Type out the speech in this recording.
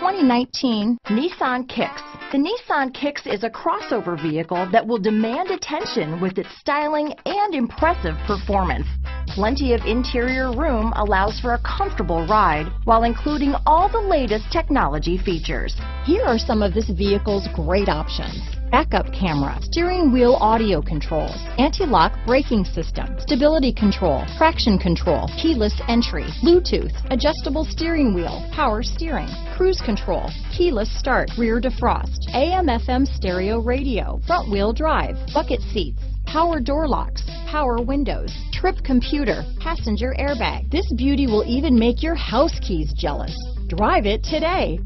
2019 Nissan Kicks. The Nissan Kicks is a crossover vehicle that will demand attention with its styling and impressive performance. Plenty of interior room allows for a comfortable ride while including all the latest technology features. Here are some of this vehicle's great options: backup camera, steering wheel audio controls, anti-lock braking system, stability control, traction control, keyless entry, Bluetooth, adjustable steering wheel, power steering, cruise control, keyless start, rear defrost, AM/FM stereo radio, front wheel drive, bucket seats, power door locks, power windows, trip computer, passenger airbag. This beauty will even make your house keys jealous. Drive it today.